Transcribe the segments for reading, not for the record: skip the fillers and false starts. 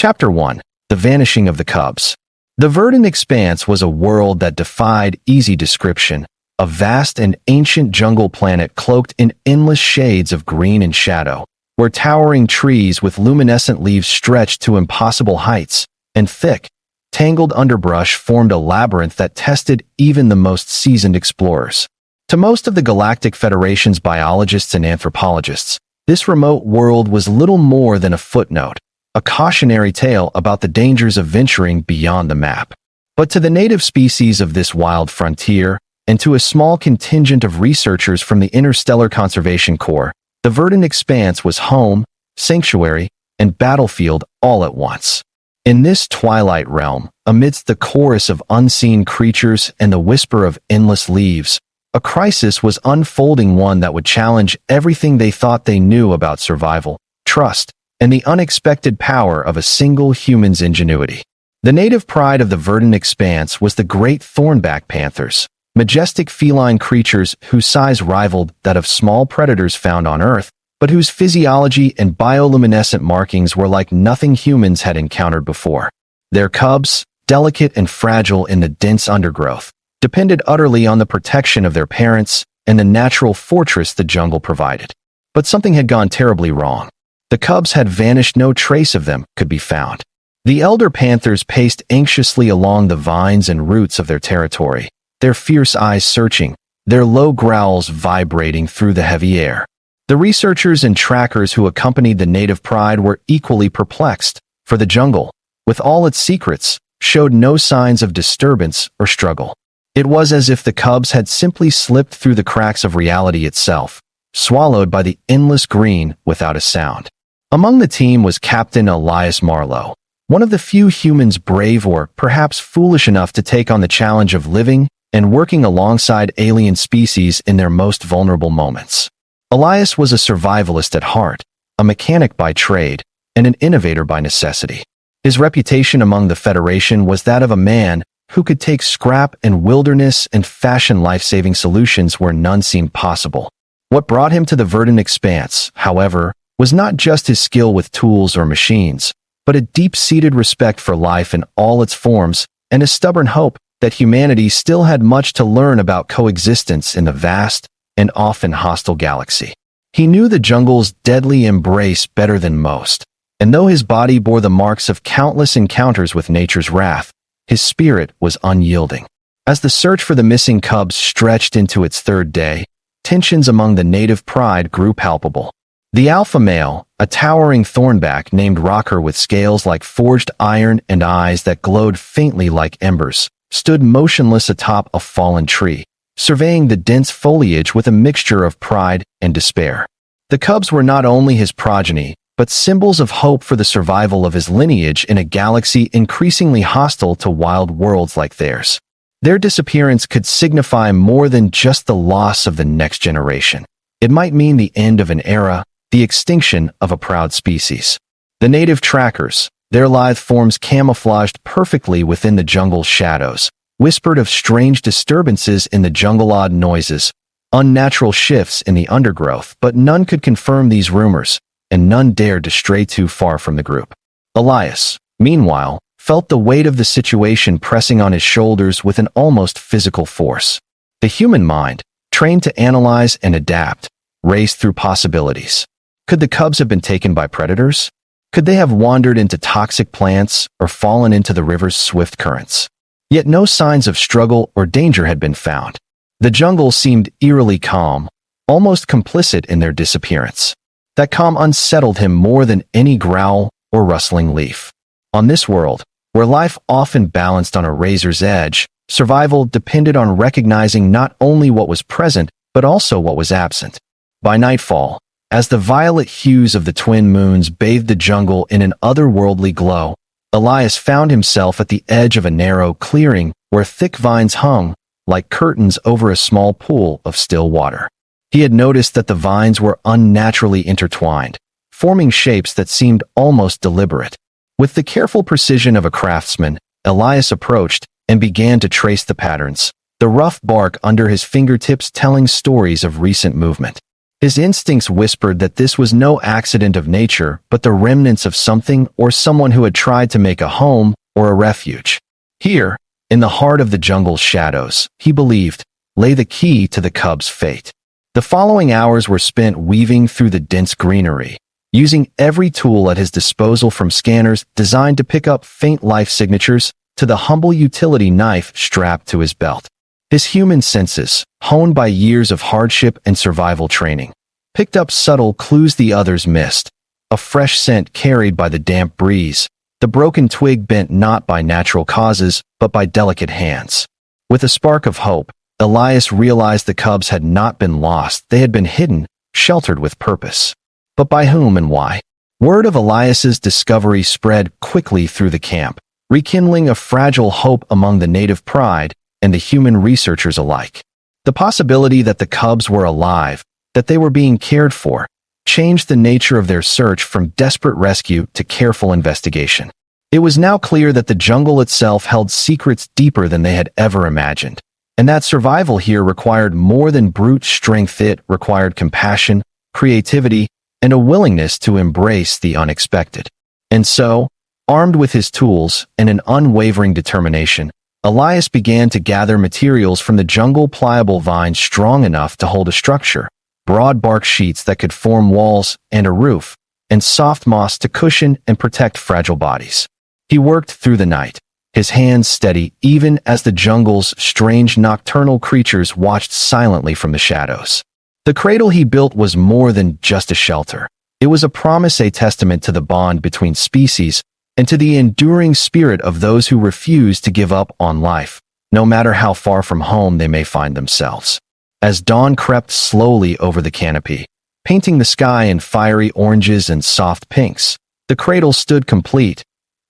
Chapter 1. The Vanishing of the Cubs. The verdant expanse was a world that defied easy description, a vast and ancient jungle planet cloaked in endless shades of green and shadow, where towering trees with luminescent leaves stretched to impossible heights, and thick, tangled underbrush formed a labyrinth that tested even the most seasoned explorers. To most of the Galactic Federation's biologists and anthropologists, this remote world was little more than a footnote, a cautionary tale about the dangers of venturing beyond the map. But to the native species of this wild frontier, and to a small contingent of researchers from the Interstellar Conservation Corps, the verdant expanse was home, sanctuary, and battlefield all at once. In this twilight realm, amidst the chorus of unseen creatures and the whisper of endless leaves, a crisis was unfolding, one that would challenge everything they thought they knew about survival, trust, and the unexpected power of a single human's ingenuity. The native pride of the verdant expanse was the great thornback panthers, majestic feline creatures whose size rivaled that of small predators found on Earth, but whose physiology and bioluminescent markings were like nothing humans had encountered before. Their cubs, delicate and fragile in the dense undergrowth, depended utterly on the protection of their parents and the natural fortress the jungle provided. But something had gone terribly wrong. The cubs had vanished, no trace of them could be found. The elder panthers paced anxiously along the vines and roots of their territory, their fierce eyes searching, their low growls vibrating through the heavy air. The researchers and trackers who accompanied the native pride were equally perplexed, for the jungle, with all its secrets, showed no signs of disturbance or struggle. It was as if the cubs had simply slipped through the cracks of reality itself, swallowed by the endless green without a sound. Among the team was Captain Elias Marlowe, one of the few humans brave or perhaps foolish enough to take on the challenge of living and working alongside alien species in their most vulnerable moments. Elias was a survivalist at heart, a mechanic by trade, and an innovator by necessity. His reputation among the Federation was that of a man who could take scrap and wilderness and fashion life-saving solutions where none seemed possible. What brought him to the verdant expanse, however, was not just his skill with tools or machines, but a deep-seated respect for life in all its forms and a stubborn hope that humanity still had much to learn about coexistence in the vast and often hostile galaxy. He knew the jungle's deadly embrace better than most, and though his body bore the marks of countless encounters with nature's wrath, his spirit was unyielding. As the search for the missing cubs stretched into its third day, tensions among the native pride grew palpable. The alpha male, a towering thornback named Rocker with scales like forged iron and eyes that glowed faintly like embers, stood motionless atop a fallen tree, surveying the dense foliage with a mixture of pride and despair. The cubs were not only his progeny, but symbols of hope for the survival of his lineage in a galaxy increasingly hostile to wild worlds like theirs. Their disappearance could signify more than just the loss of the next generation. It might mean the end of an era, the extinction of a proud species. The native trackers, their lithe forms camouflaged perfectly within the jungle's shadows, whispered of strange disturbances in the jungle, odd noises, unnatural shifts in the undergrowth, but none could confirm these rumors, and none dared to stray too far from the group. Elias, meanwhile, felt the weight of the situation pressing on his shoulders with an almost physical force. The human mind, trained to analyze and adapt, raced through possibilities. Could the cubs have been taken by predators? Could they have wandered into toxic plants or fallen into the river's swift currents? Yet no signs of struggle or danger had been found. The jungle seemed eerily calm, almost complicit in their disappearance. That calm unsettled him more than any growl or rustling leaf. On this world, where life often balanced on a razor's edge, survival depended on recognizing not only what was present, but also what was absent. By nightfall, as the violet hues of the twin moons bathed the jungle in an otherworldly glow, Elias found himself at the edge of a narrow clearing where thick vines hung, like curtains over a small pool of still water. He had noticed that the vines were unnaturally intertwined, forming shapes that seemed almost deliberate. With the careful precision of a craftsman, Elias approached and began to trace the patterns, the rough bark under his fingertips telling stories of recent movement. His instincts whispered that this was no accident of nature, but the remnants of something or someone who had tried to make a home or a refuge. Here, in the heart of the jungle's shadows, he believed, lay the key to the cub's fate. The following hours were spent weaving through the dense greenery, using every tool at his disposal, from scanners designed to pick up faint life signatures to the humble utility knife strapped to his belt. His human senses, honed by years of hardship and survival training, picked up subtle clues the others missed: a fresh scent carried by the damp breeze, the broken twig bent not by natural causes but by delicate hands. With a spark of hope, Elias realized the cubs had not been lost. They had been hidden, sheltered with purpose. But by whom and why? Word of Elias's discovery spread quickly through the camp, rekindling a fragile hope among the native pride and the human researchers alike. The possibility that the cubs were alive, that they were being cared for, changed the nature of their search from desperate rescue to careful investigation. It was now clear that the jungle itself held secrets deeper than they had ever imagined, and that survival here required more than brute strength. It required compassion, creativity, and a willingness to embrace the unexpected. And so, armed with his tools and an unwavering determination, Elias began to gather materials from the jungle: pliable vines strong enough to hold a structure, broad bark sheets that could form walls and a roof, and soft moss to cushion and protect fragile bodies. He worked through the night, his hands steady even as the jungle's strange nocturnal creatures watched silently from the shadows. The cradle he built was more than just a shelter. It was a promise, a testament to the bond between species and to the enduring spirit of those who refuse to give up on life, no matter how far from home they may find themselves. As dawn crept slowly over the canopy, painting the sky in fiery oranges and soft pinks, the cradle stood complete,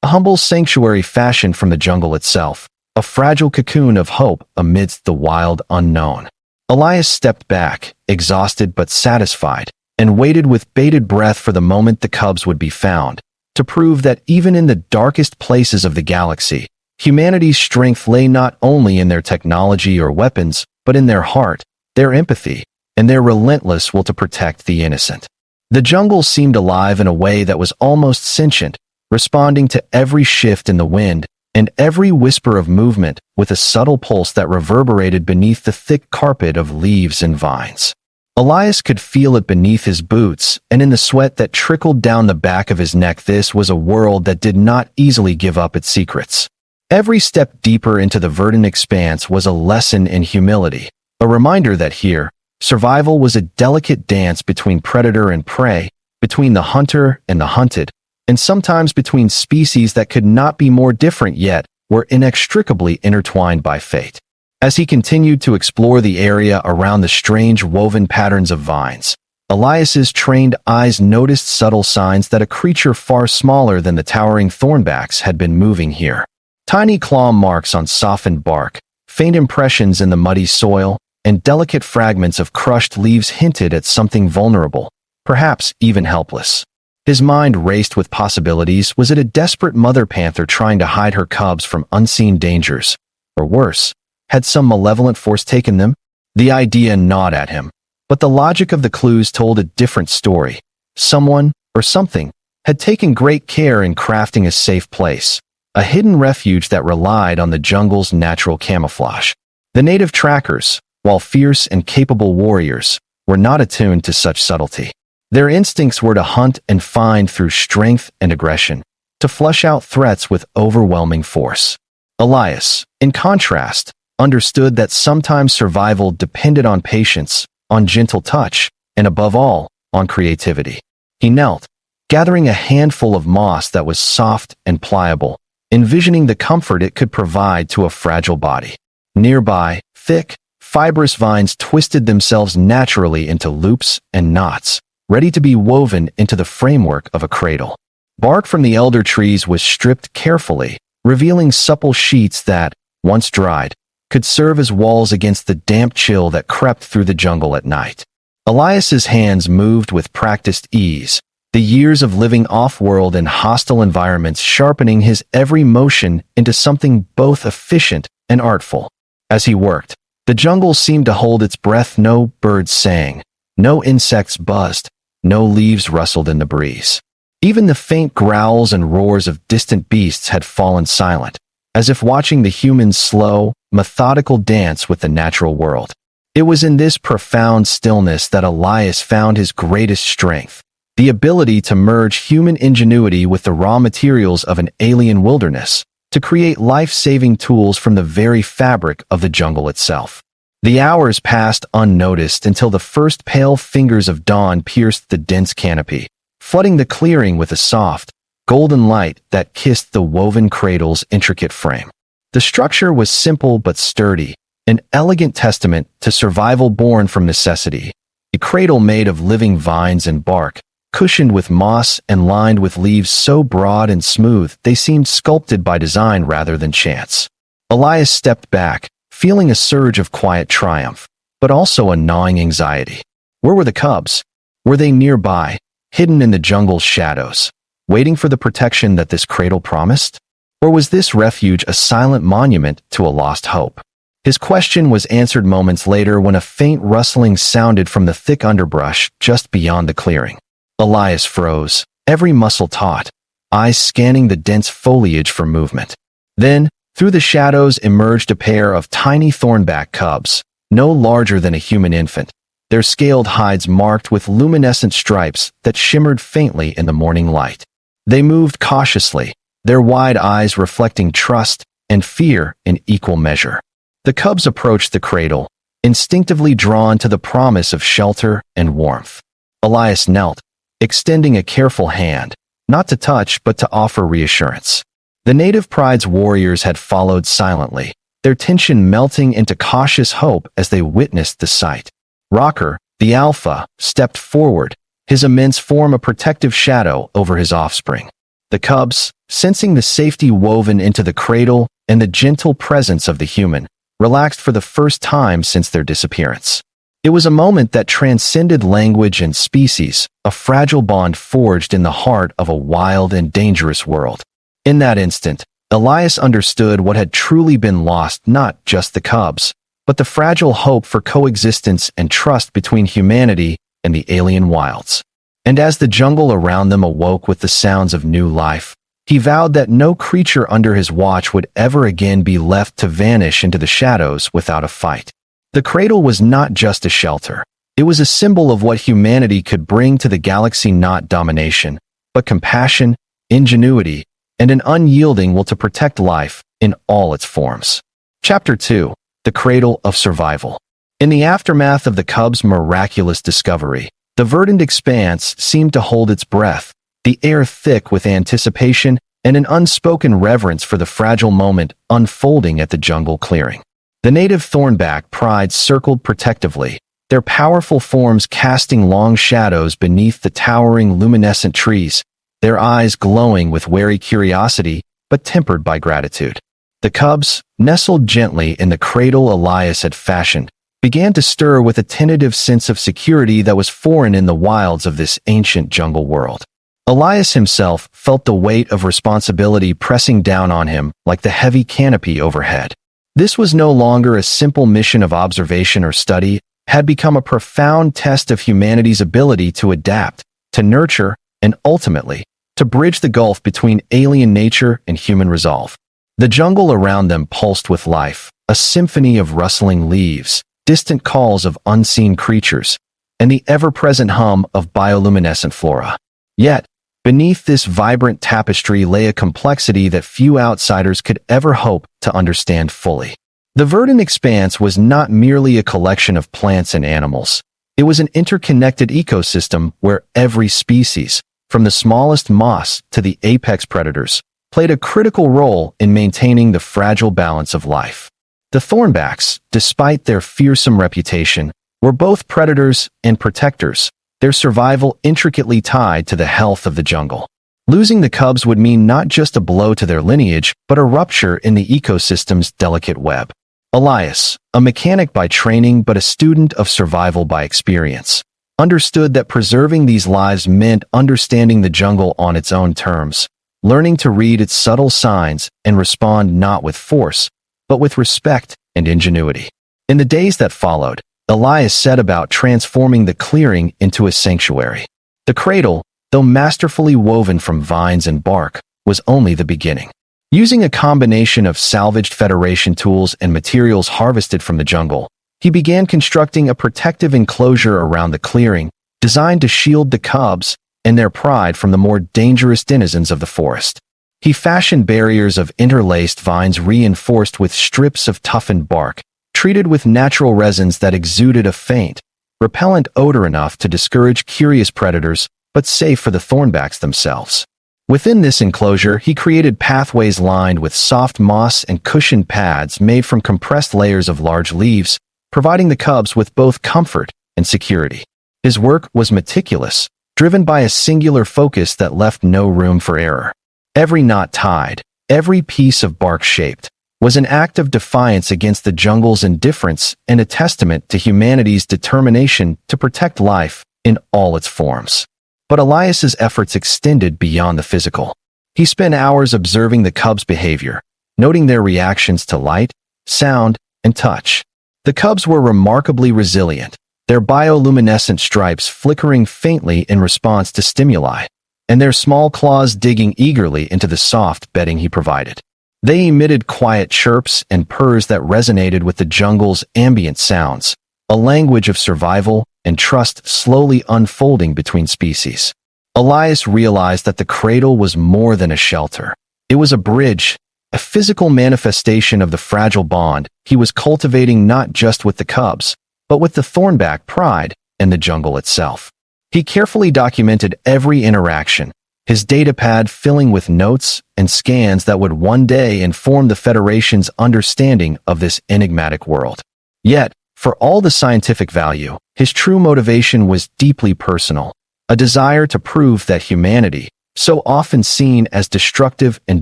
a humble sanctuary fashioned from the jungle itself, a fragile cocoon of hope amidst the wild unknown. Elias stepped back, exhausted but satisfied, and waited with bated breath for the moment the cubs would be found, to prove that even in the darkest places of the galaxy, humanity's strength lay not only in their technology or weapons, but in their heart, their empathy, and their relentless will to protect the innocent. The jungle seemed alive in a way that was almost sentient, responding to every shift in the wind and every whisper of movement with a subtle pulse that reverberated beneath the thick carpet of leaves and vines. Elias could feel it beneath his boots and in the sweat that trickled down the back of his neck. This was a world that did not easily give up its secrets. Every step deeper into the verdant expanse was a lesson in humility, a reminder that here, survival was a delicate dance between predator and prey, between the hunter and the hunted, and sometimes between species that could not be more different yet were inextricably intertwined by fate. As he continued to explore the area around the strange woven patterns of vines, Elias's trained eyes noticed subtle signs that a creature far smaller than the towering thornbacks had been moving here. Tiny claw marks on softened bark, faint impressions in the muddy soil, and delicate fragments of crushed leaves hinted at something vulnerable, perhaps even helpless. His mind raced with possibilities. Was it a desperate mother panther trying to hide her cubs from unseen dangers? Or worse, had some malevolent force taken them? The idea gnawed at him, but the logic of the clues told a different story. Someone, or something, had taken great care in crafting a safe place, a hidden refuge that relied on the jungle's natural camouflage. The native trackers, while fierce and capable warriors, were not attuned to such subtlety. Their instincts were to hunt and find through strength and aggression, to flush out threats with overwhelming force. Elias, in contrast, understood that sometimes survival depended on patience, on gentle touch, and above all, on creativity. He knelt, gathering a handful of moss that was soft and pliable, envisioning the comfort it could provide to a fragile body. Nearby, thick, fibrous vines twisted themselves naturally into loops and knots, ready to be woven into the framework of a cradle. Bark from the elder trees was stripped carefully, revealing supple sheets that, once dried, could serve as walls against the damp chill that crept through the jungle at night. Elias's hands moved with practiced ease, the years of living off-world in hostile environments sharpening his every motion into something both efficient and artful. As he worked, the jungle seemed to hold its breath. No birds sang, No insects buzzed, no leaves rustled in the breeze. Even the faint growls and roars of distant beasts had fallen silent, as if watching the humans' slow, methodical dance with the natural world. It was in this profound stillness that Elias found his greatest strength, the ability to merge human ingenuity with the raw materials of an alien wilderness, to create life-saving tools from the very fabric of the jungle itself. The hours passed unnoticed until the first pale fingers of dawn pierced the dense canopy, flooding the clearing with a soft, golden light that kissed the woven cradle's intricate frame. The structure was simple but sturdy, an elegant testament to survival born from necessity. A cradle made of living vines and bark, cushioned with moss and lined with leaves so broad and smooth they seemed sculpted by design rather than chance. Elias stepped back, feeling a surge of quiet triumph, but also a gnawing anxiety. Where were the cubs? Were they nearby, hidden in the jungle's shadows, waiting for the protection that this cradle promised? Or was this refuge a silent monument to a lost hope? His question was answered moments later when a faint rustling sounded from the thick underbrush just beyond the clearing. Elias froze, every muscle taut, eyes scanning the dense foliage for movement. Then, through the shadows emerged a pair of tiny thornback cubs, no larger than a human infant, their scaled hides marked with luminescent stripes that shimmered faintly in the morning light. They moved cautiously, their wide eyes reflecting trust and fear in equal measure. The cubs approached the cradle, instinctively drawn to the promise of shelter and warmth. Elias knelt, extending a careful hand, not to touch but to offer reassurance. The native pride's warriors had followed silently, their tension melting into cautious hope as they witnessed the sight. Rocker, the alpha, stepped forward, his immense form a protective shadow over his offspring. The cubs, sensing the safety woven into the cradle and the gentle presence of the human, relaxed for the first time since their disappearance. It was a moment that transcended language and species, a fragile bond forged in the heart of a wild and dangerous world. In that instant, Elias understood what had truly been lost, not just the cubs, but the fragile hope for coexistence and trust between humanity and the alien wilds. And as the jungle around them awoke with the sounds of new life, he vowed that no creature under his watch would ever again be left to vanish into the shadows without a fight. The cradle was not just a shelter. It was a symbol of what humanity could bring to the galaxy, not domination, but compassion, ingenuity, and an unyielding will to protect life in all its forms. Chapter 2. The Cradle of Survival. In the aftermath of the cubs' miraculous discovery, the verdant expanse seemed to hold its breath, the air thick with anticipation and an unspoken reverence for the fragile moment unfolding at the jungle clearing. The native thornback pride circled protectively, their powerful forms casting long shadows beneath the towering luminescent trees, their eyes glowing with wary curiosity but tempered by gratitude. The cubs, nestled gently in the cradle Elias had fashioned, began to stir with a tentative sense of security that was foreign in the wilds of this ancient jungle world. Elias himself felt the weight of responsibility pressing down on him like the heavy canopy overhead. This was no longer a simple mission of observation or study, had become a profound test of humanity's ability to adapt, to nurture, and ultimately, to bridge the gulf between alien nature and human resolve. The jungle around them pulsed with life, a symphony of rustling leaves, distant calls of unseen creatures, and the ever-present hum of bioluminescent flora. Yet, beneath this vibrant tapestry lay a complexity that few outsiders could ever hope to understand fully. The verdant expanse was not merely a collection of plants and animals. It was an interconnected ecosystem where every species, from the smallest moss to the apex predators, played a critical role in maintaining the fragile balance of life. The thornbacks, despite their fearsome reputation, were both predators and protectors, their survival intricately tied to the health of the jungle. Losing the cubs would mean not just a blow to their lineage, but a rupture in the ecosystem's delicate web. Elias, a mechanic by training but a student of survival by experience, understood that preserving these lives meant understanding the jungle on its own terms, learning to read its subtle signs and respond not with force, but with respect and ingenuity. In the days that followed, Elias set about transforming the clearing into a sanctuary. The cradle, though masterfully woven from vines and bark, was only the beginning. Using a combination of salvaged Federation tools and materials harvested from the jungle, he began constructing a protective enclosure around the clearing, designed to shield the cubs and their pride from the more dangerous denizens of the forest. He fashioned barriers of interlaced vines reinforced with strips of toughened bark, treated with natural resins that exuded a faint, repellent odor enough to discourage curious predators, but safe for the thornbacks themselves. Within this enclosure, he created pathways lined with soft moss and cushioned pads made from compressed layers of large leaves, providing the cubs with both comfort and security. His work was meticulous, driven by a singular focus that left no room for error. Every knot tied, every piece of bark shaped, was an act of defiance against the jungle's indifference and a testament to humanity's determination to protect life in all its forms. But Elias's efforts extended beyond the physical. He spent hours observing the cubs' behavior, noting their reactions to light, sound, and touch. The cubs were remarkably resilient, their bioluminescent stripes flickering faintly in response to stimuli, and their small claws digging eagerly into the soft bedding he provided. They emitted quiet chirps and purrs that resonated with the jungle's ambient sounds, a language of survival and trust slowly unfolding between species. Elias realized that the cradle was more than a shelter. It was a bridge, a physical manifestation of the fragile bond he was cultivating not just with the cubs, but with the thornback pride and the jungle itself. He carefully documented every interaction, his datapad filling with notes and scans that would one day inform the Federation's understanding of this enigmatic world. Yet, for all the scientific value, his true motivation was deeply personal, a desire to prove that humanity, so often seen as destructive and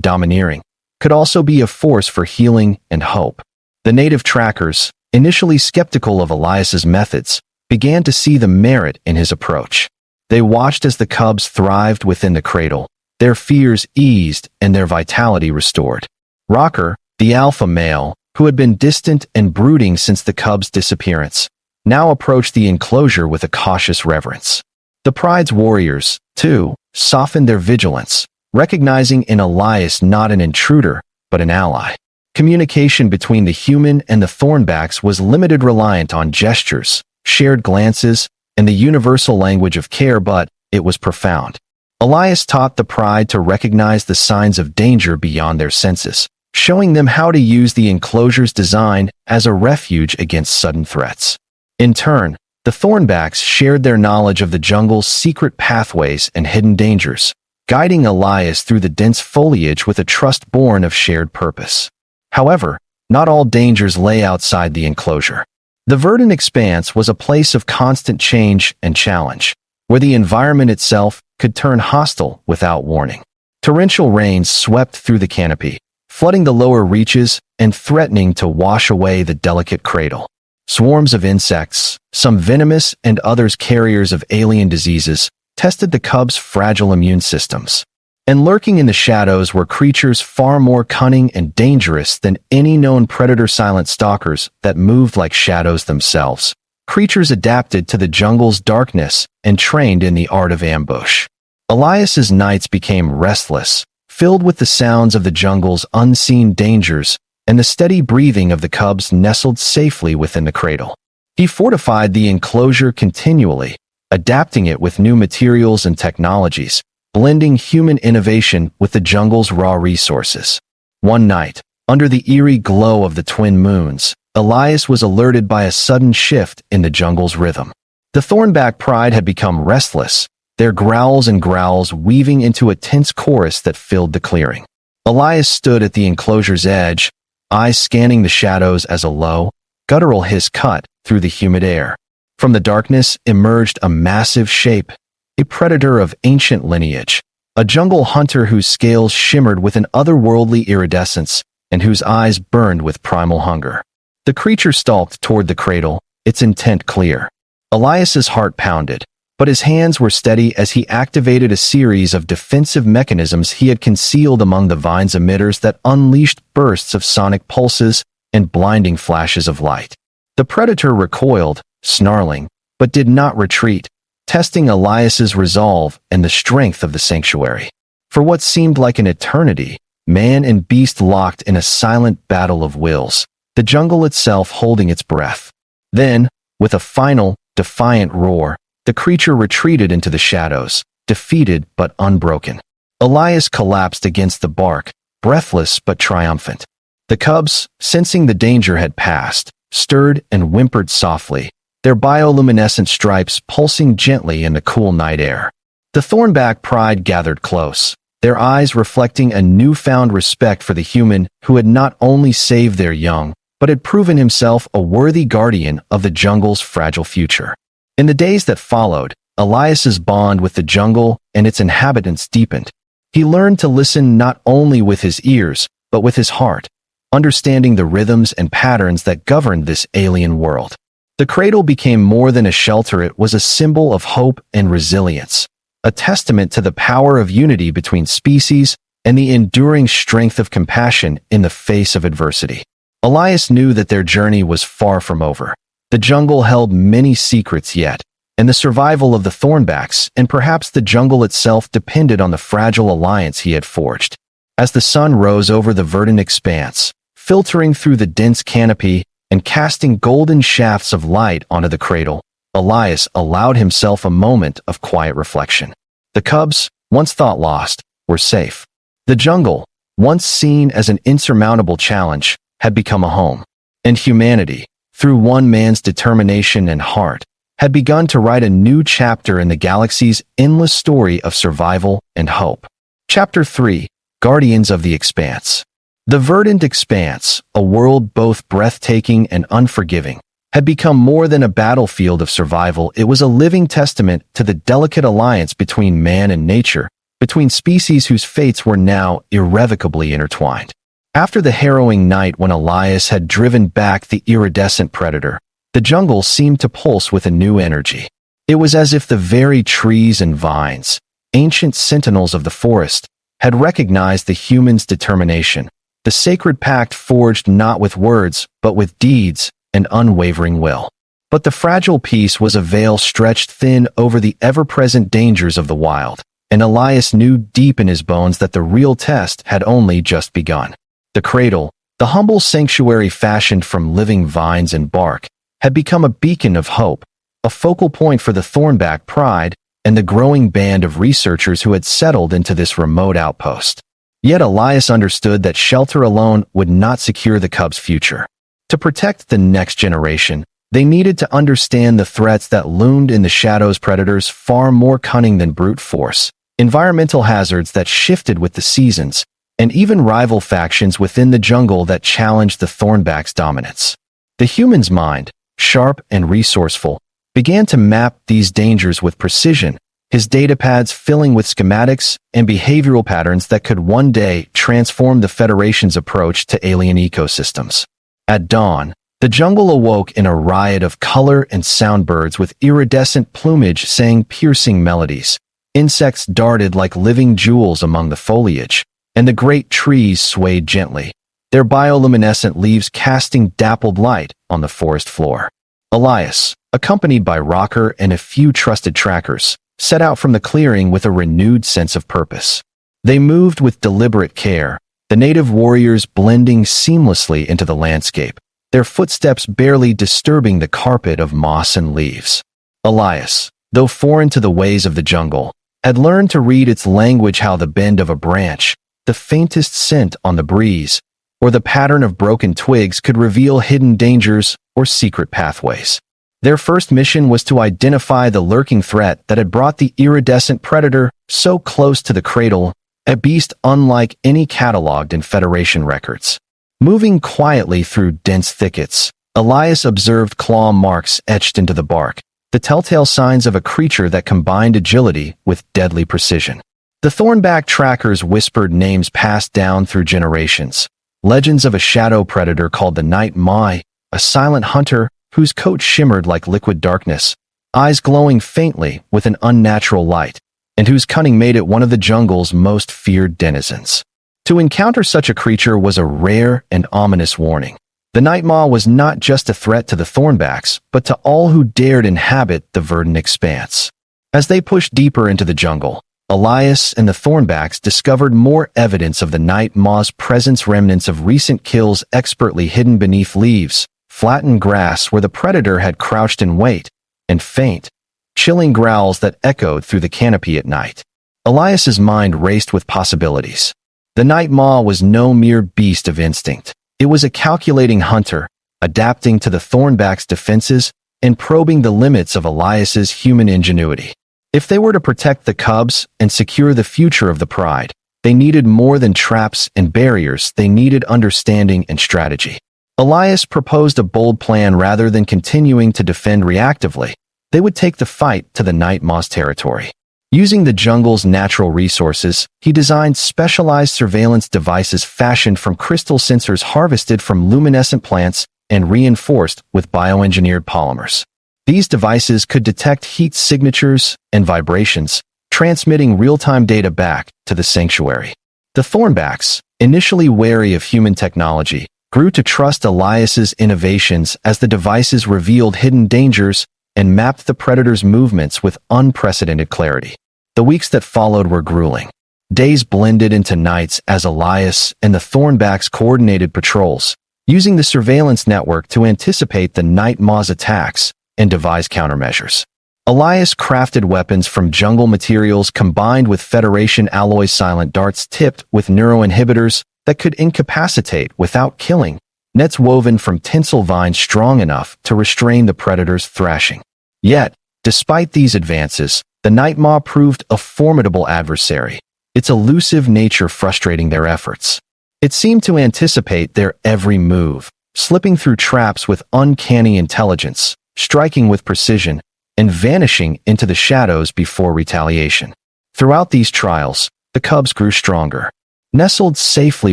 domineering, could also be a force for healing and hope. The native trackers, initially skeptical of Elias's methods, began to see the merit in his approach. They watched as the cubs thrived within the cradle, their fears eased and their vitality restored. Rocker, the alpha male, who had been distant and brooding since the cubs' disappearance, now approached the enclosure with a cautious reverence. The pride's warriors, too, softened their vigilance, recognizing in Elias not an intruder, but an ally. Communication between the human and the thornbacks was limited, reliant on gestures, shared glances, and the universal language of care, but it was profound. Elias taught the pride to recognize the signs of danger beyond their senses, showing them how to use the enclosure's design as a refuge against sudden threats. In turn, the thornbacks shared their knowledge of the jungle's secret pathways and hidden dangers, guiding Elias through the dense foliage with a trust born of shared purpose. However, not all dangers lay outside the enclosure. The verdant expanse was a place of constant change and challenge, where the environment itself could turn hostile without warning. Torrential rains swept through the canopy, flooding the lower reaches and threatening to wash away the delicate cradle. Swarms of insects, some venomous and others carriers of alien diseases, tested the cubs' fragile immune systems. And lurking in the shadows were creatures far more cunning and dangerous than any known predator, silent stalkers that moved like shadows themselves, creatures adapted to the jungle's darkness and trained in the art of ambush. Elias's nights became restless, filled with the sounds of the jungle's unseen dangers and the steady breathing of the cubs nestled safely within the cradle. He fortified the enclosure continually, adapting it with new materials and technologies, blending human innovation with the jungle's raw resources. One night, under the eerie glow of the twin moons, Elias was alerted by a sudden shift in the jungle's rhythm. The thornback pride had become restless, their growls and growls weaving into a tense chorus that filled the clearing. Elias stood at the enclosure's edge, eyes scanning the shadows as a low, guttural hiss cut through the humid air. From the darkness emerged a massive shape, a predator of ancient lineage, a jungle hunter whose scales shimmered with an otherworldly iridescence and whose eyes burned with primal hunger. The creature stalked toward the cradle, its intent clear. Elias's heart pounded, but his hands were steady as he activated a series of defensive mechanisms he had concealed among the vine's emitters that unleashed bursts of sonic pulses and blinding flashes of light. The predator recoiled, snarling, but did not retreat, testing Elias's resolve and the strength of the sanctuary. For what seemed like an eternity, man and beast locked in a silent battle of wills, the jungle itself holding its breath. Then, with a final, defiant roar, the creature retreated into the shadows, defeated but unbroken. Elias collapsed against the bark, breathless but triumphant. The cubs, sensing the danger had passed, stirred and whimpered softly, their bioluminescent stripes pulsing gently in the cool night air. The thornback pride gathered close, their eyes reflecting a newfound respect for the human who had not only saved their young, but had proven himself a worthy guardian of the jungle's fragile future. In the days that followed, Elias's bond with the jungle and its inhabitants deepened. He learned to listen not only with his ears, but with his heart, understanding the rhythms and patterns that governed this alien world. The cradle became more than a shelter, it was a symbol of hope and resilience, a testament to the power of unity between species and the enduring strength of compassion in the face of adversity. Elias knew that their journey was far from over. The jungle held many secrets yet, and the survival of the thornbacks and perhaps the jungle itself depended on the fragile alliance he had forged. As the sun rose over the verdant expanse, filtering through the dense canopy and casting golden shafts of light onto the cradle, Elias allowed himself a moment of quiet reflection. The cubs, once thought lost, were safe. The jungle, once seen as an insurmountable challenge, had become a home. And humanity, through one man's determination and heart, had begun to write a new chapter in the galaxy's endless story of survival and hope. Chapter 3: Guardians of the Expanse. The verdant expanse, a world both breathtaking and unforgiving, had become more than a battlefield of survival. It was a living testament to the delicate alliance between man and nature, between species whose fates were now irrevocably intertwined. After the harrowing night when Elias had driven back the iridescent predator, the jungle seemed to pulse with a new energy. It was as if the very trees and vines, ancient sentinels of the forest, had recognized the human's determination, the sacred pact forged not with words but with deeds and unwavering will. But the fragile peace was a veil stretched thin over the ever-present dangers of the wild, and Elias knew deep in his bones that the real test had only just begun. The cradle, the humble sanctuary fashioned from living vines and bark, had become a beacon of hope, a focal point for the thornback pride and the growing band of researchers who had settled into this remote outpost. Yet Elias understood that shelter alone would not secure the cubs' future. To protect the next generation, they needed to understand the threats that loomed in the shadows, predators far more cunning than brute force, environmental hazards that shifted with the seasons, and even rival factions within the jungle that challenged the thornback's dominance. The human's mind, sharp and resourceful, began to map these dangers with precision, his datapads filling with schematics and behavioral patterns that could one day transform the Federation's approach to alien ecosystems. At dawn, the jungle awoke in a riot of color and sound. Birds with iridescent plumage sang piercing melodies. Insects darted like living jewels among the foliage, and the great trees swayed gently, their bioluminescent leaves casting dappled light on the forest floor. Elias, accompanied by Rocker and a few trusted trackers, set out from the clearing with a renewed sense of purpose. They moved with deliberate care, the native warriors blending seamlessly into the landscape, their footsteps barely disturbing the carpet of moss and leaves. Elias, though foreign to the ways of the jungle, had learned to read its language, how the bend of a branch, the faintest scent on the breeze, or the pattern of broken twigs could reveal hidden dangers or secret pathways. Their first mission was to identify the lurking threat that had brought the iridescent predator so close to the cradle, a beast unlike any cataloged in Federation records. Moving quietly through dense thickets, Elias observed claw marks etched into the bark, the telltale signs of a creature that combined agility with deadly precision. The thornback trackers whispered names passed down through generations, legends of a shadow predator called the Night Mai, a silent hunter whose coat shimmered like liquid darkness, eyes glowing faintly with an unnatural light, and whose cunning made it one of the jungle's most feared denizens. To encounter such a creature was a rare and ominous warning. The Night Maw was not just a threat to the Thornbacks, but to all who dared inhabit the verdant expanse. As they pushed deeper into the jungle, Elias and the Thornbacks discovered more evidence of the Night Maw's presence, remnants of recent kills expertly hidden beneath leaves, flattened grass where the predator had crouched in wait, and faint, chilling growls that echoed through the canopy at night. Elias's mind raced with possibilities. The Night Maw was no mere beast of instinct. It was a calculating hunter, adapting to the Thornbacks' defenses and probing the limits of Elias's human ingenuity. If they were to protect the cubs and secure the future of the Pride, they needed more than traps and barriers. They needed understanding and strategy. Elias proposed a bold plan. Rather than continuing to defend reactively, they would take the fight to the Night Maw's territory. Using the jungle's natural resources, he designed specialized surveillance devices fashioned from crystal sensors harvested from luminescent plants and reinforced with bioengineered polymers. These devices could detect heat signatures and vibrations, transmitting real-time data back to the sanctuary. The Thornbacks, initially wary of human technology, grew to trust Elias's innovations as the devices revealed hidden dangers and mapped the predator's movements with unprecedented clarity. The weeks that followed were grueling. Days blended into nights as Elias and the Thornbacks coordinated patrols, using the surveillance network to anticipate the Night Maw's attacks and devise countermeasures. Elias crafted weapons from jungle materials combined with Federation alloy silent darts tipped with neuroinhibitors that could incapacitate without killing, nets woven from tinsel vines strong enough to restrain the predator's thrashing. Yet, despite these advances, the Night Maw proved a formidable adversary, its elusive nature frustrating their efforts. It seemed to anticipate their every move, slipping through traps with uncanny intelligence, striking with precision, and vanishing into the shadows before retaliation. Throughout these trials, the cubs grew stronger. Nestled safely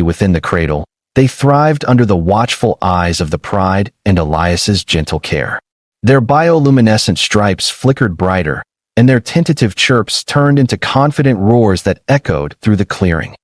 within the cradle, they thrived under the watchful eyes of the Pride and Elias's gentle care. Their bioluminescent stripes flickered brighter, and their tentative chirps turned into confident roars that echoed through the clearing.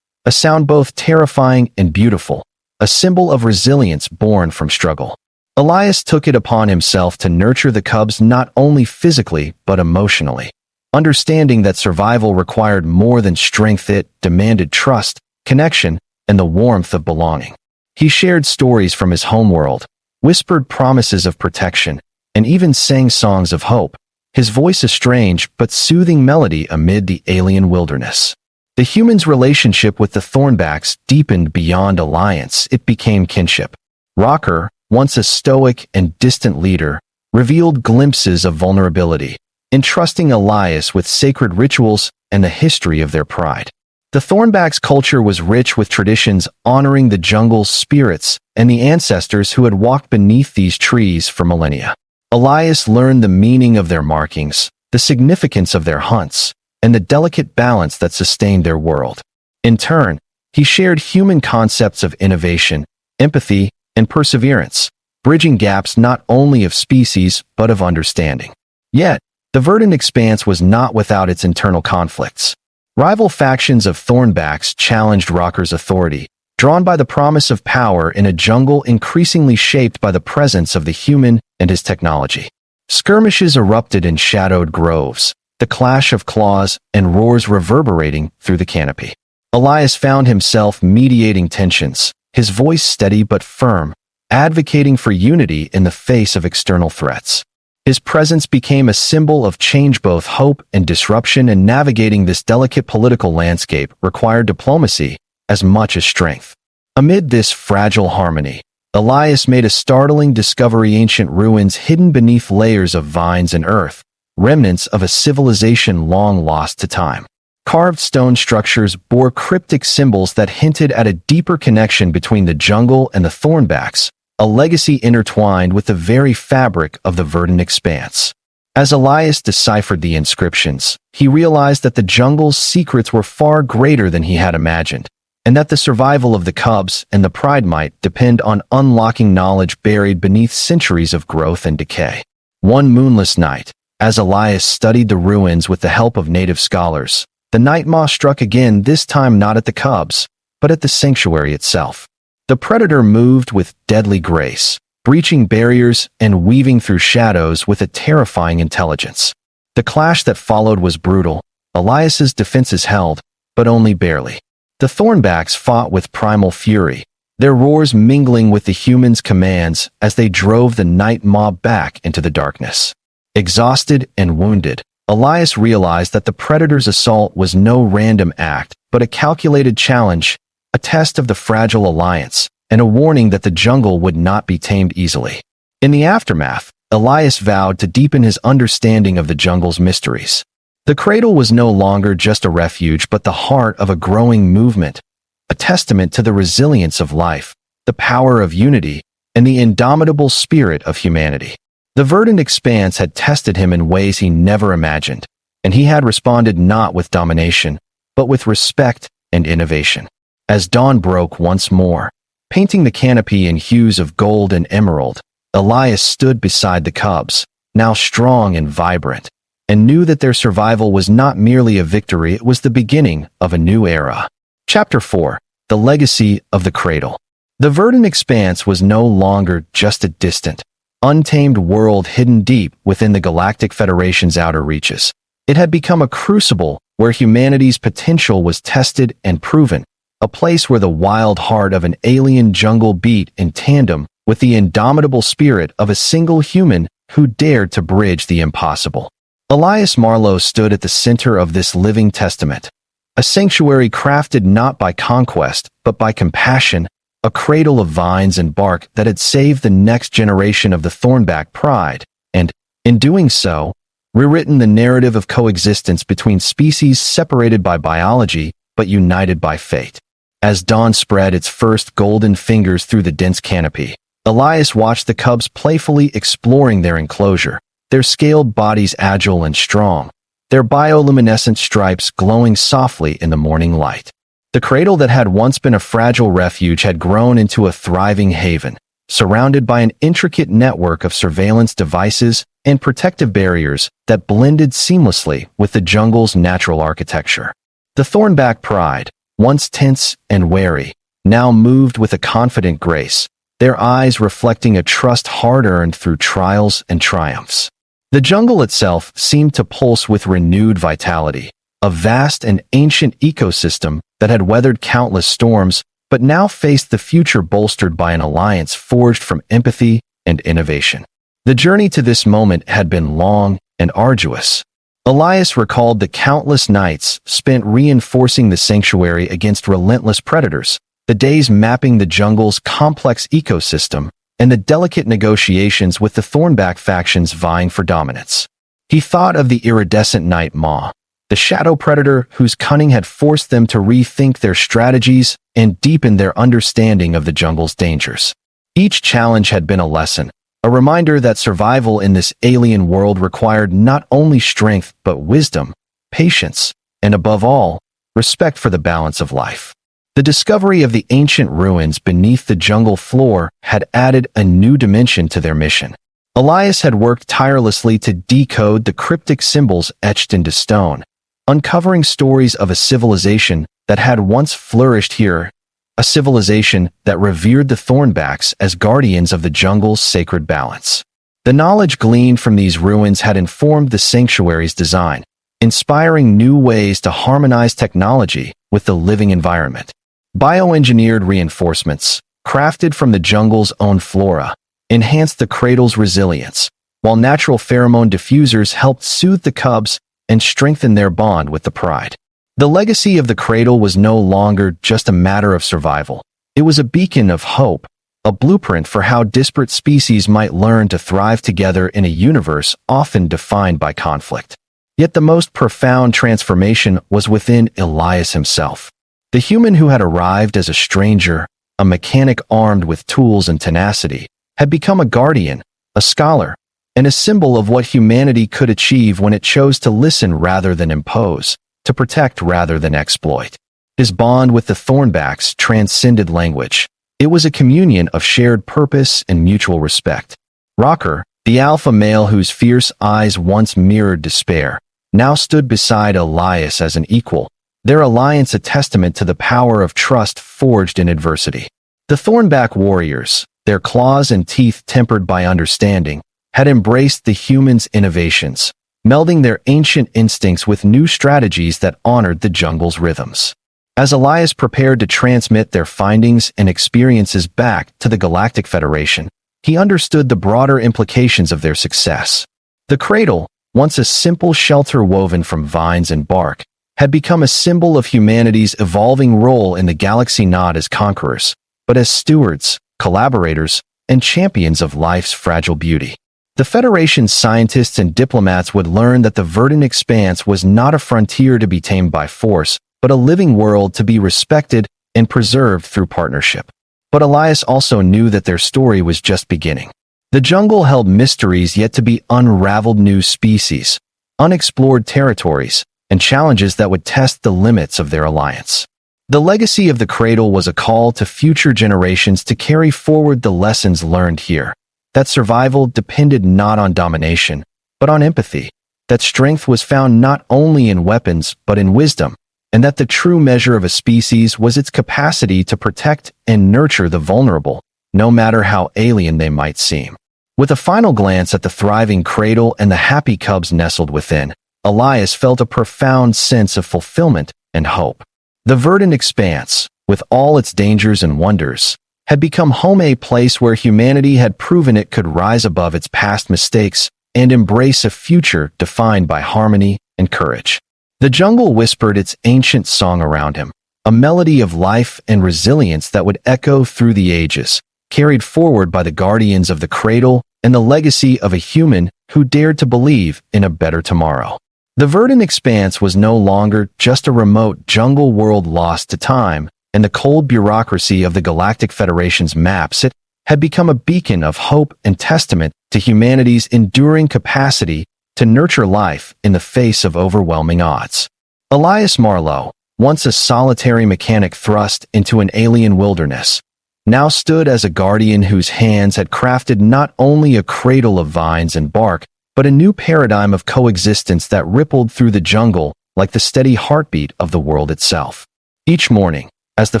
A sound both terrifying and beautiful, a symbol of resilience born from struggle. Elias took it upon himself to nurture the cubs not only physically but emotionally. Understanding that survival required more than strength, it demanded trust, connection, and the warmth of belonging. He shared stories from his homeworld, whispered promises of protection, and even sang songs of hope, his voice a strange but soothing melody amid the alien wilderness. The humans' relationship with the Thornbacks deepened beyond alliance. It became kinship. Rocker, once a stoic and distant leader, revealed glimpses of vulnerability, entrusting Elias with sacred rituals and the history of their pride. The Thornbacks' culture was rich with traditions honoring the jungle's spirits and the ancestors who had walked beneath these trees for millennia. Elias learned the meaning of their markings, the significance of their hunts, and the delicate balance that sustained their world. In turn, he shared human concepts of innovation, empathy, and perseverance, bridging gaps not only of species but of understanding. Yet, the verdant expanse was not without its internal conflicts. Rival factions of Thornbacks challenged Rocker's authority, drawn by the promise of power in a jungle increasingly shaped by the presence of the human and his technology. Skirmishes erupted in shadowed groves, the clash of claws and roars reverberating through the canopy. Elias found himself mediating tensions, his voice steady but firm, advocating for unity in the face of external threats. His presence became a symbol of change, both hope and disruption, and navigating this delicate political landscape required diplomacy as much as strength. Amid this fragile harmony, Elias made a startling discovery: ancient ruins hidden beneath layers of vines and earth, remnants of a civilization long lost to time. Carved stone structures bore cryptic symbols that hinted at a deeper connection between the jungle and the Thornbacks, a legacy intertwined with the very fabric of the verdant expanse. As Elias deciphered the inscriptions, he realized that the jungle's secrets were far greater than he had imagined, and that the survival of the cubs and the Pride might depend on unlocking knowledge buried beneath centuries of growth and decay. One moonless night, as Elias studied the ruins with the help of native scholars, the Night Maw struck again, this time not at the cubs, but at the sanctuary itself. The predator moved with deadly grace, breaching barriers and weaving through shadows with a terrifying intelligence. The clash that followed was brutal. Elias's defenses held, but only barely. The Thornbacks fought with primal fury, their roars mingling with the humans' commands as they drove the night mob back into the darkness. Exhausted and wounded, Elias realized that the predator's assault was no random act, but a calculated challenge, a test of the fragile alliance, and a warning that the jungle would not be tamed easily. In the aftermath, Elias vowed to deepen his understanding of the jungle's mysteries. The Cradle was no longer just a refuge but the heart of a growing movement, a testament to the resilience of life, the power of unity, and the indomitable spirit of humanity. The verdant expanse had tested him in ways he never imagined, and he had responded not with domination, but with respect and innovation. As dawn broke once more, painting the canopy in hues of gold and emerald, Elias stood beside the cubs, now strong and vibrant, and knew that their survival was not merely a victory, it was the beginning of a new era. Chapter 4. The Legacy of the Cradle. The verdant expanse was no longer just a distant, untamed world hidden deep within the Galactic Federation's outer reaches. It had become a crucible where humanity's potential was tested and proven, a place where the wild heart of an alien jungle beat in tandem with the indomitable spirit of a single human who dared to bridge the impossible. Elias Marlowe stood at the center of this living testament, a sanctuary crafted not by conquest but by compassion, a cradle of vines and bark that had saved the next generation of the Thornback pride, and, in doing so, rewritten the narrative of coexistence between species separated by biology but united by fate. As dawn spread its first golden fingers through the dense canopy, Elias watched the cubs playfully exploring their enclosure, their scaled bodies agile and strong, their bioluminescent stripes glowing softly in the morning light. The cradle that had once been a fragile refuge had grown into a thriving haven, surrounded by an intricate network of surveillance devices and protective barriers that blended seamlessly with the jungle's natural architecture. The Thornback pride, once tense and wary, now moved with a confident grace, their eyes reflecting a trust hard-earned through trials and triumphs. The jungle itself seemed to pulse with renewed vitality, a vast and ancient ecosystem that had weathered countless storms but now faced the future bolstered by an alliance forged from empathy and innovation. The journey to this moment had been long and arduous. Elias recalled the countless nights spent reinforcing the sanctuary against relentless predators, the days mapping the jungle's complex ecosystem, and the delicate negotiations with the Thornback factions vying for dominance. He thought of the iridescent night maw, the shadow predator whose cunning had forced them to rethink their strategies and deepen their understanding of the jungle's dangers. Each challenge had been a lesson, a reminder that survival in this alien world required not only strength but wisdom, patience, and above all, respect for the balance of life. The discovery of the ancient ruins beneath the jungle floor had added a new dimension to their mission. Elias had worked tirelessly to decode the cryptic symbols etched into stone, uncovering stories of a civilization that had once flourished here, a civilization that revered the Thornbacks as guardians of the jungle's sacred balance. The knowledge gleaned from these ruins had informed the sanctuary's design, inspiring new ways to harmonize technology with the living environment. Bioengineered reinforcements, crafted from the jungle's own flora, enhanced the cradle's resilience, while natural pheromone diffusers helped soothe the cubs and strengthen their bond with the pride. The legacy of the cradle was no longer just a matter of survival. It was a beacon of hope, a blueprint for how disparate species might learn to thrive together in a universe often defined by conflict. Yet the most profound transformation was within Elias himself. The human who had arrived as a stranger, a mechanic armed with tools and tenacity, had become a guardian, a scholar, and a symbol of what humanity could achieve when it chose to listen rather than impose, to protect rather than exploit. His bond with the Thornbacks transcended language. It was a communion of shared purpose and mutual respect. Rocker, the alpha male whose fierce eyes once mirrored despair, now stood beside Elias as an equal, their alliance a testament to the power of trust forged in adversity. The The Thornback warriors, their claws and teeth tempered by understanding, had embraced the humans' innovations, melding their ancient instincts with new strategies that honored the jungle's rhythms. As Elias prepared to transmit their findings and experiences back to the Galactic Federation, he understood the broader implications of their success. The Cradle, once a simple shelter woven from vines and bark, had become a symbol of humanity's evolving role in the galaxy, not as conquerors, but as stewards, collaborators, and champions of life's fragile beauty. The Federation's scientists and diplomats would learn that the verdant expanse was not a frontier to be tamed by force, but a living world to be respected and preserved through partnership. But Elias also knew that their story was just beginning. The jungle held mysteries yet to be unraveled, new species, unexplored territories, and challenges that would test the limits of their alliance. The legacy of the Cradle was a call to future generations to carry forward the lessons learned here, that survival depended not on domination, but on empathy, that strength was found not only in weapons but in wisdom, and that the true measure of a species was its capacity to protect and nurture the vulnerable, no matter how alien they might seem. With a final glance at the thriving Cradle and the happy cubs nestled within, Elias felt a profound sense of fulfillment and hope. The verdant expanse, with all its dangers and wonders, had become home, a place where humanity had proven it could rise above its past mistakes and embrace a future defined by harmony and courage. The jungle whispered its ancient song around him, a melody of life and resilience that would echo through the ages, carried forward by the guardians of the Cradle and the legacy of a human who dared to believe in a better tomorrow. The verdant expanse was no longer just a remote jungle world lost to time and the cold bureaucracy of the Galactic Federation's maps. It had become a beacon of hope and testament to humanity's enduring capacity to nurture life in the face of overwhelming odds. Elias Marlowe, once a solitary mechanic thrust into an alien wilderness, now stood as a guardian whose hands had crafted not only a cradle of vines and bark, but a new paradigm of coexistence that rippled through the jungle like the steady heartbeat of the world itself. Each morning, as the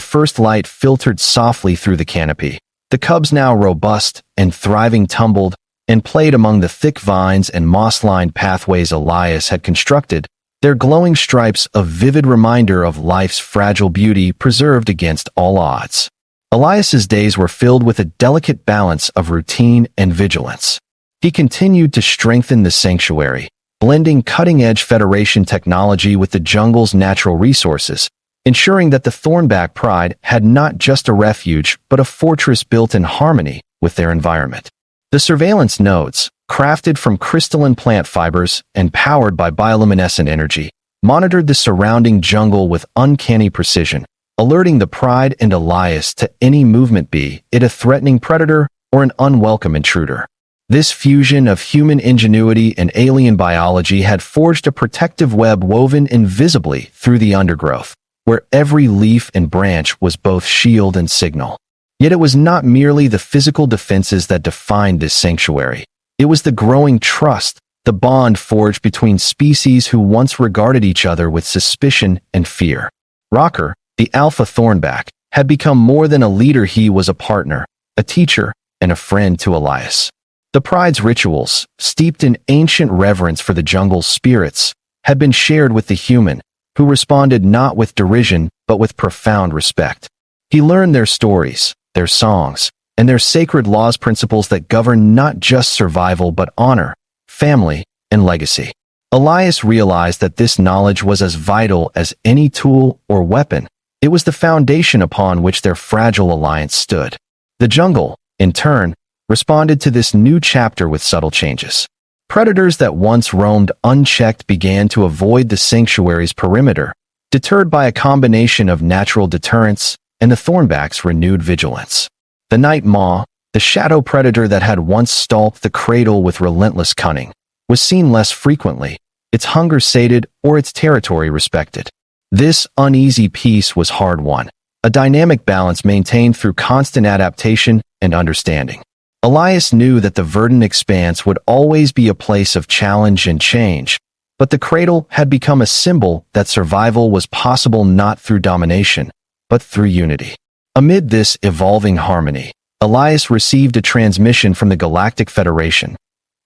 first light filtered softly through the canopy, the cubs, now robust and thriving, tumbled and played among the thick vines and moss-lined pathways Elias had constructed, their glowing stripes a vivid reminder of life's fragile beauty preserved against all odds. Elias's days were filled with a delicate balance of routine and vigilance. He continued to strengthen the sanctuary, blending cutting-edge Federation technology with the jungle's natural resources, ensuring that the Thornback Pride had not just a refuge but a fortress built in harmony with their environment. The surveillance nodes, crafted from crystalline plant fibers and powered by bioluminescent energy, monitored the surrounding jungle with uncanny precision, alerting the Pride and Elias to any movement, be it a threatening predator or an unwelcome intruder. This fusion of human ingenuity and alien biology had forged a protective web woven invisibly through the undergrowth, where every leaf and branch was both shield and signal. Yet it was not merely the physical defenses that defined this sanctuary. It was the growing trust, the bond forged between species who once regarded each other with suspicion and fear. Rocker, the Alpha Thornback, had become more than a leader. He was a partner, a teacher, and a friend to Elias. The Pride's rituals, steeped in ancient reverence for the jungle's spirits, had been shared with the human, who responded not with derision but with profound respect. He learned their stories, their songs, and their sacred laws, principles that govern not just survival but honor, family, and legacy. Elias realized that this knowledge was as vital as any tool or weapon. It was the foundation upon which their fragile alliance stood. The jungle, in turn, responded to this new chapter with subtle changes. Predators that once roamed unchecked began to avoid the sanctuary's perimeter, deterred by a combination of natural deterrence and the Thornback's renewed vigilance. The night maw, the shadow predator that had once stalked the Cradle with relentless cunning, was seen less frequently, its hunger sated or its territory respected. This uneasy peace was hard-won, a dynamic balance maintained through constant adaptation and understanding. Elias knew that the verdant expanse would always be a place of challenge and change, but the Cradle had become a symbol that survival was possible not through domination, but through unity. Amid this evolving harmony, Elias received a transmission from the Galactic Federation,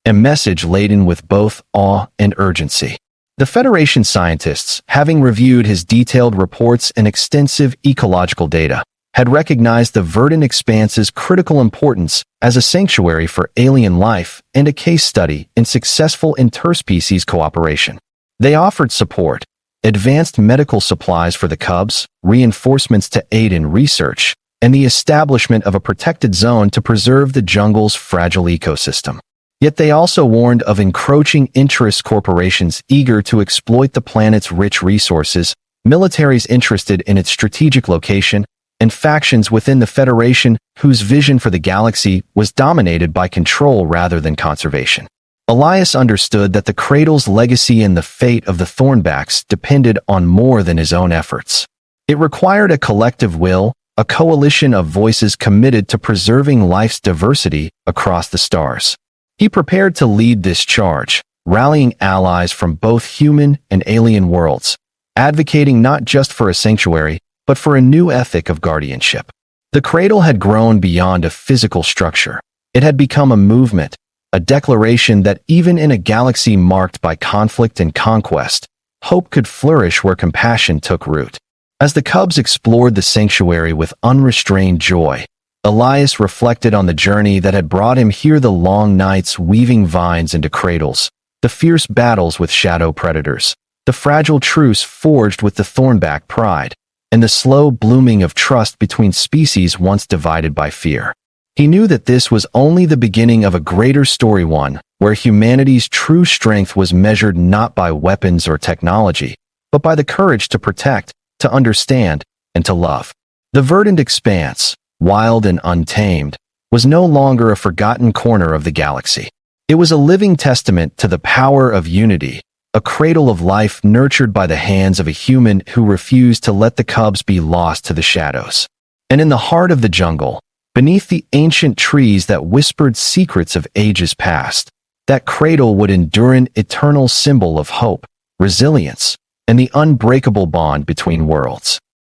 a message laden with both awe and urgency. The Federation scientists, having reviewed his detailed reports and extensive ecological data, had recognized the verdant expanse's critical importance as a sanctuary for alien life and a case study in successful interspecies cooperation. They offered support, advanced medical supplies for the cubs, reinforcements to aid in research, and the establishment of a protected zone to preserve the jungle's fragile ecosystem. Yet they also warned of encroaching interest corporations eager to exploit the planet's rich resources, militaries interested in its strategic location, and factions within the Federation whose vision for the galaxy was dominated by control rather than conservation. Elias understood that the Cradle's legacy and the fate of the Thornbacks depended on more than his own efforts. It required a collective will, a coalition of voices committed to preserving life's diversity across the stars. He prepared to lead this charge, rallying allies from both human and alien worlds, advocating not just for a sanctuary, but for a new ethic of guardianship. The Cradle had grown beyond a physical structure. It had become a movement, a declaration that even in a galaxy marked by conflict and conquest, hope could flourish where compassion took root. As the cubs explored the sanctuary with unrestrained joy, Elias reflected on the journey that had brought him here: the long nights weaving vines into cradles, the fierce battles with shadow predators, the fragile truce forged with the Thornback pride, and the slow blooming of trust between species once divided by fear. He knew that this was only the beginning of a greater story, one where humanity's true strength was measured not by weapons or technology, but by the courage to protect, to understand, and to love. The verdant expanse, wild and untamed, was no longer a forgotten corner of the galaxy. It was a living testament to the power of unity, a cradle of life nurtured by the hands of a human who refused to let the cubs be lost to the shadows. And in the heart of the jungle, beneath the ancient trees that whispered secrets of ages past, that cradle would endure, an eternal symbol of hope, resilience, and the unbreakable bond between worlds.